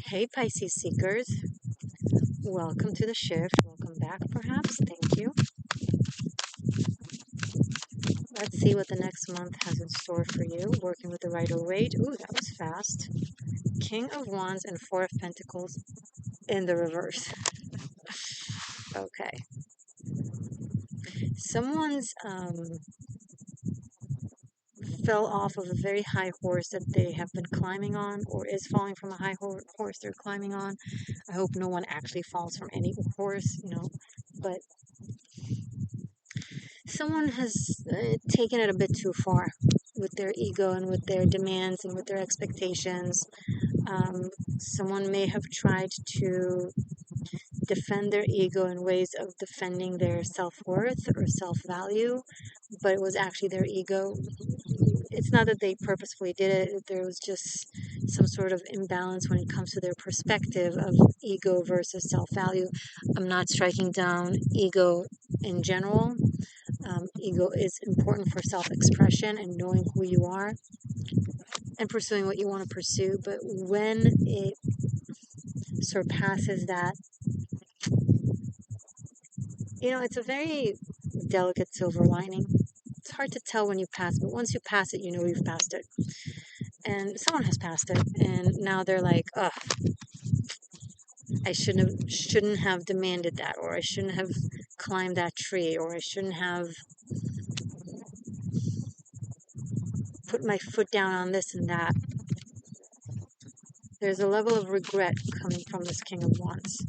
Hey Pisces seekers, welcome to the shift. Welcome back, perhaps. Thank you. Let's see what the next month has in store for you. Working with the Rider Waite. Ooh, that was fast. King of Wands and Four of Pentacles in the reverse. Okay. Someone's fell off of a very high horse that they have been climbing on, or is falling from a high horse they're climbing on. I hope no one actually falls from any horse, but someone has taken it a bit too far with their ego and with their demands and with their expectations. Someone may have tried to defend their ego in ways of defending their self-worth or self-value, but it was actually their ego. It's not that they purposefully did it, there was just some sort of imbalance when it comes to their perspective of ego versus self-value. I'm not striking down ego in general. Ego is important for self-expression and knowing who you are and pursuing what you want to pursue, but when it surpasses that, it's a very delicate silver lining. It's hard to tell when you pass, but once you pass it, you know you've passed it. And someone has passed it, and now they're like, ugh, I shouldn't have demanded that, or I shouldn't have climbed that tree, or I shouldn't have put my foot down on this and that. There's a level of regret coming from this King of Wands.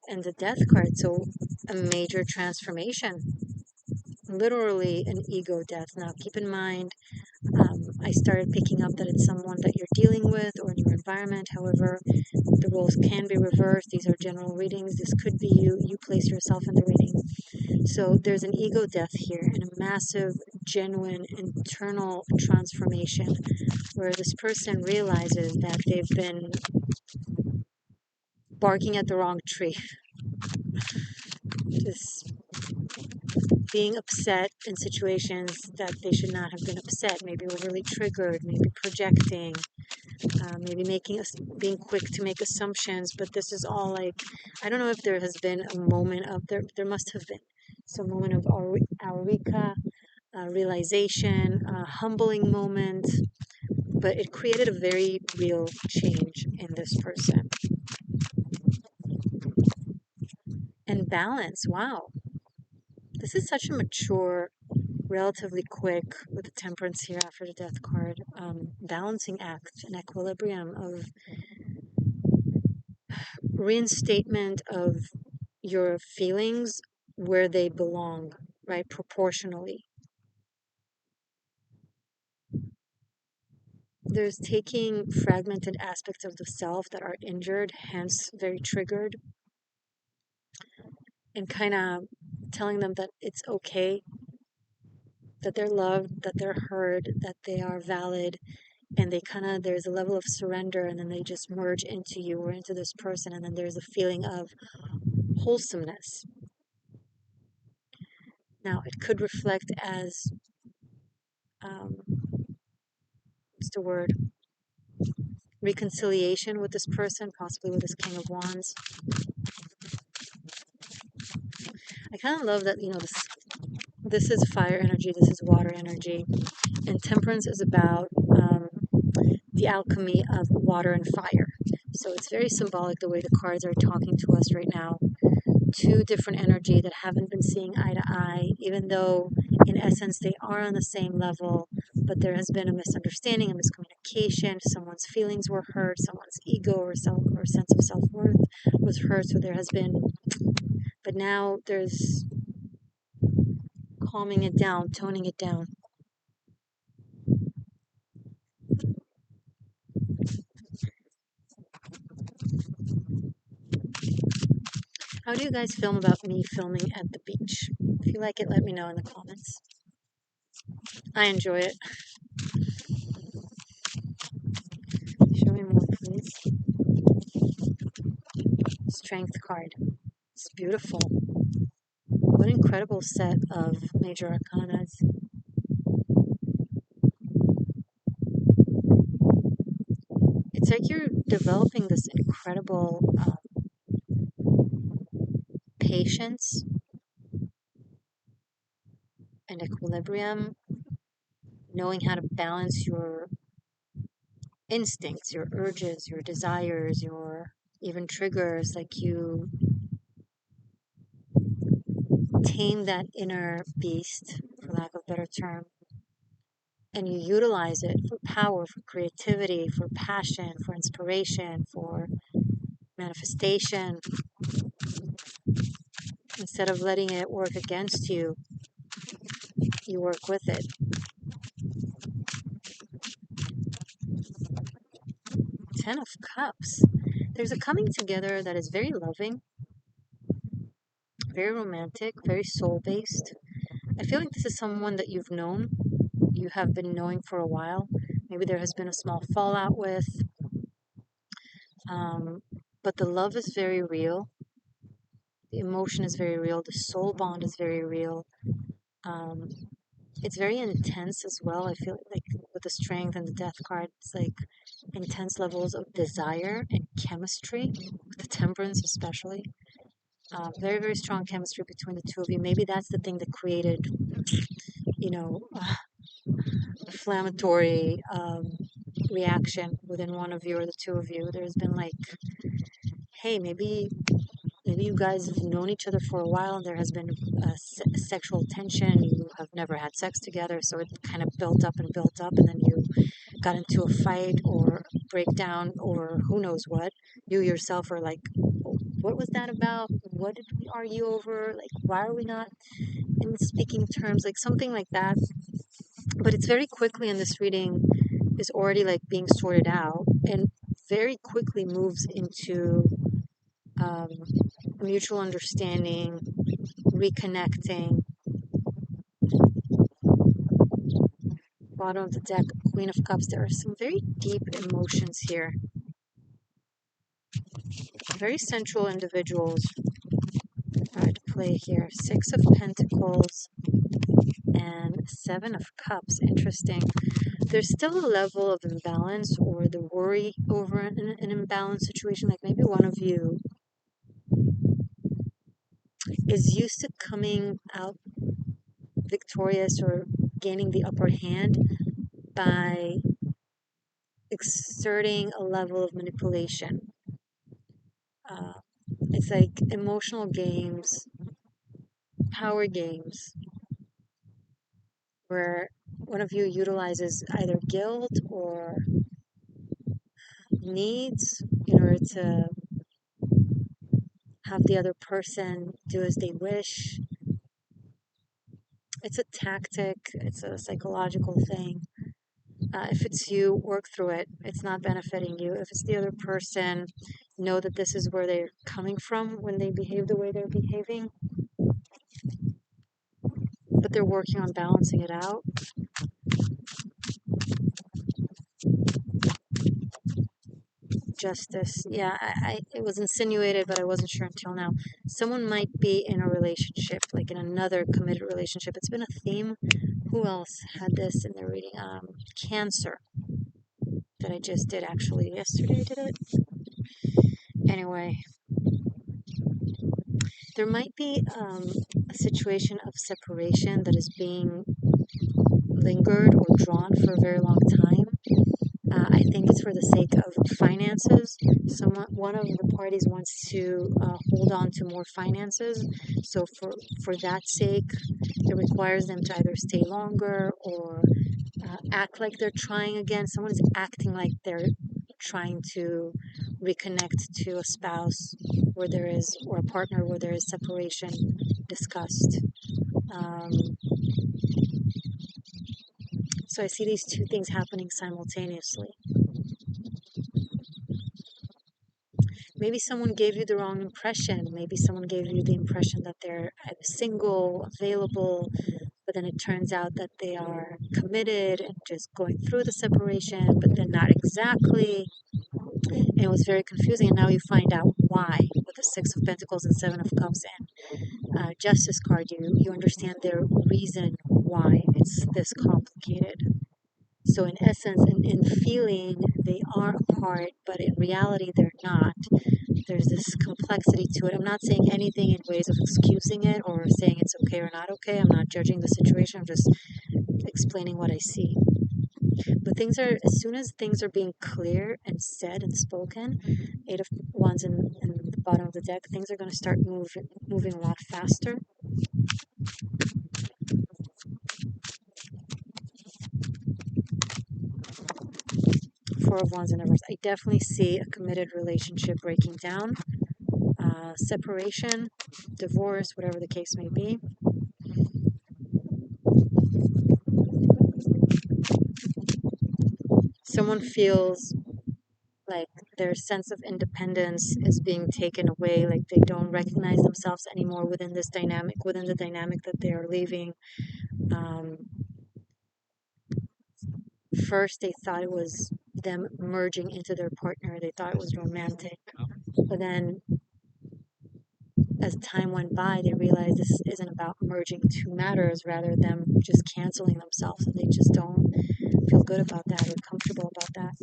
And the Death card, so a major transformation. Literally an ego death. Now, keep in mind, I started picking up that it's someone that you're dealing with or in your environment. However, the roles can be reversed. These are general readings. This could be you. You place yourself in the reading. So there's an ego death here and a massive, genuine, internal transformation where this person realizes that they've been barking at the wrong tree. Just being upset in situations that they should not have been upset, maybe overly triggered, maybe projecting, maybe being quick to make assumptions. But this is all like, I don't know if there has been a moment of, there must have been some moment of eureka, realization, humbling moment, but it created a very real change in this person. And balance, wow. This is such a mature, relatively quick, with the temperance here after the death card, balancing act, an equilibrium of reinstatement of your feelings where they belong, right? Proportionally. There's taking fragmented aspects of the self that are injured, hence very triggered, and kind of telling them that it's okay, that they're loved, that they're heard, that they are valid, and there's a level of surrender, and then they just merge into you or into this person, and then there's a feeling of wholesomeness. Now, it could reflect as, what's the word? Reconciliation with this person, possibly with this King of Wands. I kind of love that, this is fire energy, this is water energy, and temperance is about the alchemy of water and fire. So it's very symbolic the way the cards are talking to us right now. Two different energy that haven't been seeing eye to eye, even though in essence they are on the same level, but there has been a misunderstanding, a miscommunication. Someone's feelings were hurt, someone's ego or sense of self-worth was hurt, so there has been, but now there's calming it down, toning it down. How do you guys film about me filming at the beach? If you like it, let me know in the comments. I enjoy it. Show me more, please. Strength card. It's beautiful. What an incredible set of major arcanas. It's like you're developing this incredible patience and equilibrium, knowing how to balance your instincts, your urges, your desires, your even triggers. Like you tame that inner beast, for lack of a better term, and you utilize it for power, for creativity, for passion, for inspiration, for manifestation, instead of letting it work against you, you work with it. 10 of Cups. There's a coming together that is very loving, very romantic, very soul-based. I feel like this is someone that you've known, you have been knowing for a while. Maybe there has been a small fallout with, um, but the love is very real. The emotion is very real. The soul bond is very real. Um, it's very intense as well. I feel like with the strength and the death card, it's like intense levels of desire and chemistry, with the temperance especially. Very, very strong chemistry between the two of you. Maybe that's the thing that created, you know, inflammatory reaction within one of you or the two of you. There's been like, hey, maybe you guys have known each other for a while and there has been sexual tension. You have never had sex together, so it kind of built up, and then you got into a fight or breakdown or who knows what. You yourself are like, what was that about? What did we argue over? Like, why are we not in speaking terms? Like something like that. But it's very quickly in this reading is already like being sorted out and very quickly moves into um, mutual understanding, reconnecting. Bottom of the deck, Queen of Cups. There are some very deep emotions here. Very sensual individuals are at play here. Six of Pentacles and Seven of Cups. Interesting. There's still a level of imbalance or the worry over an imbalanced situation. Like maybe one of you is used to coming out victorious or gaining the upper hand by exerting a level of manipulation. Uh, it's like emotional games, power games, where one of you utilizes either guilt or needs in order to have the other person do as they wish. It's a tactic, it's a psychological thing. If it's you, work through it. It's not benefiting you. If it's the other person, know that this is where they're coming from when they behave the way they're behaving. But they're working on balancing it out. Justice. Yeah, it was insinuated, but I wasn't sure until now. Someone might be in a relationship, like in another committed relationship. It's been a theme. Who else had this in their reading? Cancer. That I just did actually yesterday, did it? Anyway, there might be a situation of separation that is being lingered or drawn for a very long time. I think it's for the sake of finances. One of the parties wants to hold on to more finances. So for that sake, it requires them to either stay longer or act like they're trying again. Someone is acting like they're trying to reconnect to a spouse where there is, or a partner where there is separation discussed. Um, so I see these two things happening simultaneously. Maybe someone gave you the wrong impression. Maybe someone gave you the impression that they're single, available, but then it turns out that they are committed and just going through the separation, but then not exactly. And it was very confusing, and now you find out why with the Six of Pentacles and Seven of Cups and Justice card. You understand their reason why it's this complicated. So in essence, in feeling, they are apart, but in reality, they're not. There's this complexity to it. I'm not saying anything in ways of excusing it or saying it's okay or not okay. I'm not judging the situation. I'm just explaining what I see. But things are, as soon as things are being clear and said and spoken, Eight of Wands in the bottom of the deck, things are going to start moving a lot faster. Four of Wands in reverse. I definitely see a committed relationship breaking down, separation, divorce, whatever the case may be. Someone feels like their sense of independence is being taken away, like they don't recognize themselves anymore within this dynamic, within the dynamic that they are leaving. Um, First, they thought it was them merging into their partner, they thought it was romantic. But then, as time went by, they realized this isn't about merging two matters, rather them just canceling themselves, and they just don't feel good about that or comfortable about that.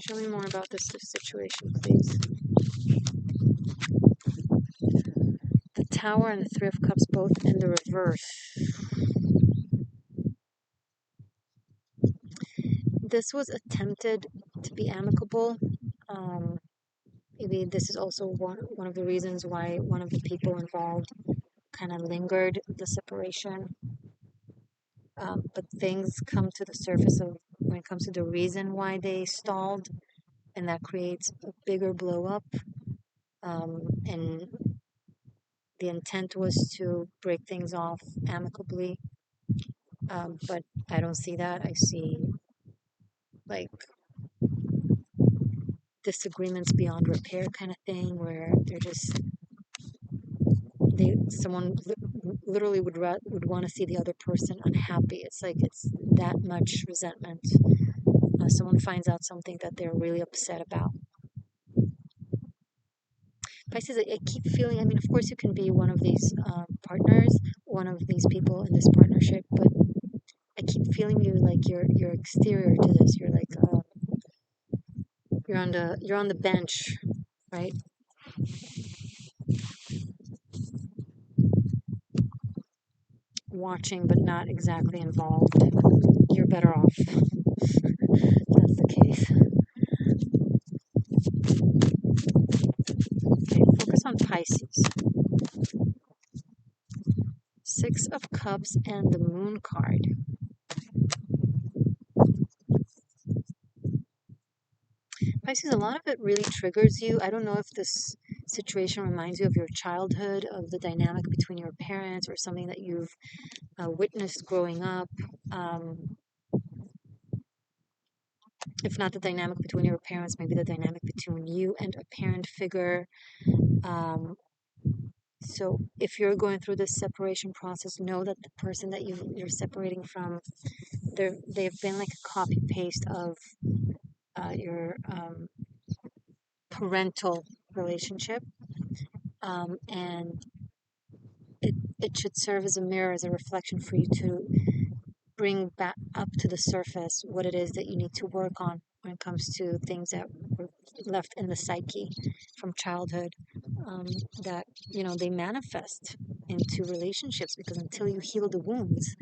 Show me more about this situation, please. The Tower and the Three of Cups both in the reverse. This was attempted to be amicable. Um, Maybe this is also one of the reasons why one of the people involved kind of lingered the separation. But things come to the surface of when it comes to the reason why they stalled, and that creates a bigger blow up. And the intent was to break things off amicably, but I don't see that. I see like disagreements beyond repair kind of thing, where they're just someone literally would want to see the other person unhappy. It's like it's that much resentment. Someone finds out something that they're really upset about. Pisces, I keep feeling. I mean, of course, you can be one of these partners, one of these people in this partnership, but I keep feeling you like you're exterior to this. You're like you're on the bench, right? Watching, but not exactly involved. You're better off. That's the case. Okay, focus on Pisces. Six of Cups and the Moon card. Pisces, a lot of it really triggers you. I don't know if this situation reminds you of your childhood, of the dynamic between your parents, or something that you've witnessed growing up. Um, if not the dynamic between your parents, maybe the dynamic between you and a parent figure. Um, so if you're going through this separation process, know that the person that you're separating from, they've been like a copy paste of your parental relationship, and it should serve as a mirror, as a reflection for you to bring back up to the surface what it is that you need to work on when it comes to things that were left in the psyche from childhood, um, that they manifest into relationships, because until you heal the wounds,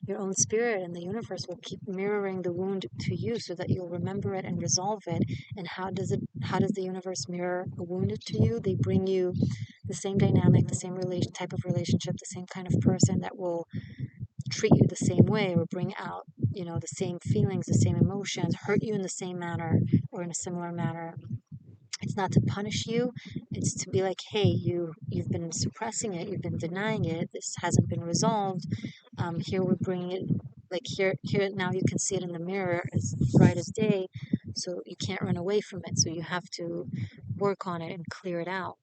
your own spirit and the universe will keep mirroring the wound to you so that you'll remember it and resolve it. And how does the universe mirror a wound to you? They bring you the same dynamic, the same type of relationship, the same kind of person that will treat you the same way or bring out the same feelings, the same emotions, hurt you in the same manner or in a similar manner. It's not to punish you. It's to be like, hey, you've been suppressing it, you've been denying it, this hasn't been resolved. Here we're bringing it, like here now you can see it in the mirror as bright as day, so you can't run away from it, so you have to work on it and clear it out.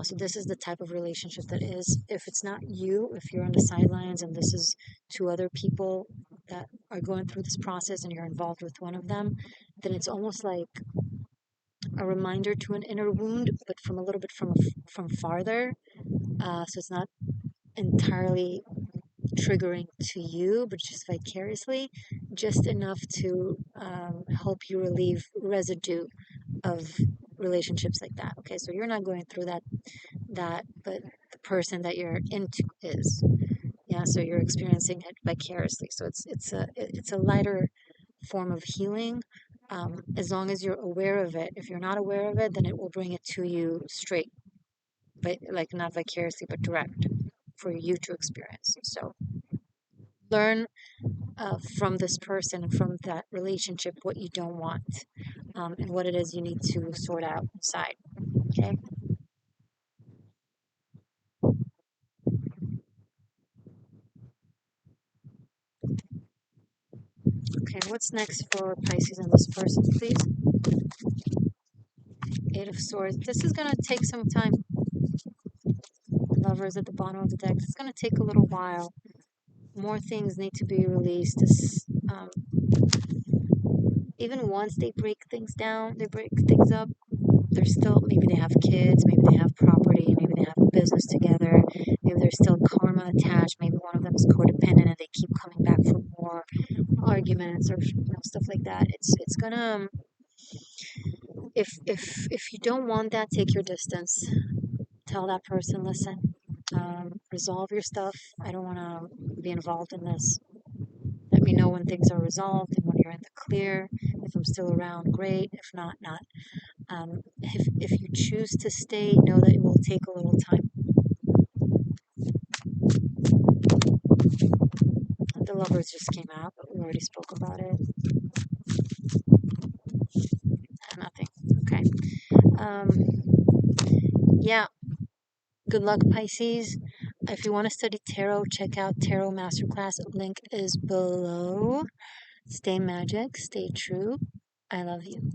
So this is the type of relationship that is, if it's not you, if you're on the sidelines and this is two other people that are going through this process and you're involved with one of them, then it's almost like a reminder to an inner wound, but from a little bit from farther. So it's not entirely triggering to you, but just vicariously, just enough to help you relieve residue of relationships like that. Okay, so you're not going through that, but the person that you're into is. Yeah, so you're experiencing it vicariously. So it's a lighter form of healing, as long as you're aware of it. If you're not aware of it, then it will bring it to you straight, but like not vicariously, but direct for you to experience. So learn from this person and from that relationship what you don't want, and what it is you need to sort out inside. Okay. Okay. What's next for Pisces and this person, please? Eight of Swords. This is gonna take some time. Lovers at the bottom of the deck. It's gonna take a little while. More things need to be released. Even once they break things down, they break things up. They're still, maybe they have kids, maybe they have property, maybe they have a business together, maybe there's still karma attached, maybe one of them is codependent and they keep coming back for more arguments or stuff like that. It's gonna, if you don't want that, take your distance. Tell that person, listen, resolve your stuff. I don't want to be involved in this. Let me know when things are resolved and when you're in the clear. If I'm still around, great. If not, not. If you choose to stay, know that it will take a little time. The lovers just came out, but we already spoke about it. Nothing. Okay. Um, yeah. Good luck, Pisces. If you want to study tarot, check out Tarot Masterclass. Link is below. Stay magic. Stay true. I love you.